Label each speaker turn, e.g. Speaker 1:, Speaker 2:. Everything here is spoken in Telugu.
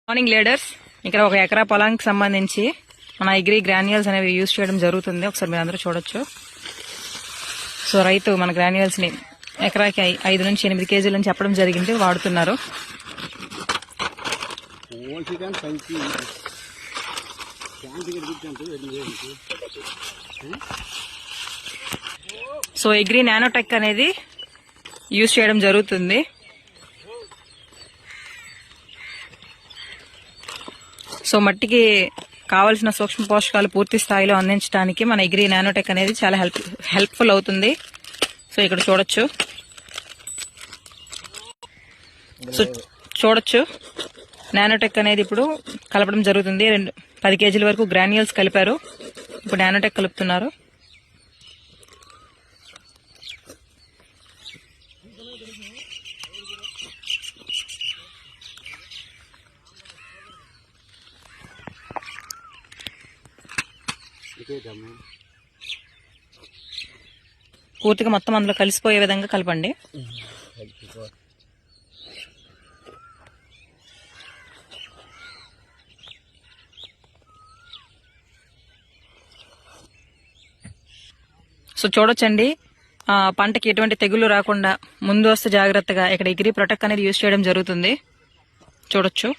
Speaker 1: మార్నింగ్ లీడర్స్ ఇక్కడ ఒక ఎకరా పొలానికి సంబంధించి మన అగ్రి గ్రాన్యూల్స్ అనేవి యూజ్ చేయడం జరుగుతుంది. ఒకసారి మీరు అందరూ చూడొచ్చు. సో రైతు మన గ్రాన్యూల్స్ ని ఎకరాకి 5 నుంచి 8 కేజీల నుంచి చెప్పడం జరిగింది, వాడుతున్నారు. సో అగ్రి నానోటెక్ అనేది యూజ్ చేయడం జరుగుతుంది. సో మట్టికి కావలసిన సూక్ష్మ పోషకాలు పూర్తి స్థాయిలో అందించడానికి మన అగ్రి నానోటెక్ అనేది చాలా హెల్ప్ఫుల్ అవుతుంది. సో ఇక్కడ చూడొచ్చు నానోటెక్ అనేది ఇప్పుడు కలపడం జరుగుతుంది. 10 కేజీల వరకు గ్రాన్యూల్స్ కలిపారు, ఇప్పుడు నానోటెక్ కలుపుతున్నారు. పూర్తిగా మొత్తం అందులో కలిసిపోయే విధంగా కలపండి. సో చూడొచ్చండి, పంటకి ఎటువంటి తెగుళ్లు రాకుండా ముందు వస్తే జాగ్రత్తగా ఇక్కడ అగ్రి ప్రొటెక్ట్ అనేది యూజ్ చేయడం జరుగుతుంది. చూడొచ్చు.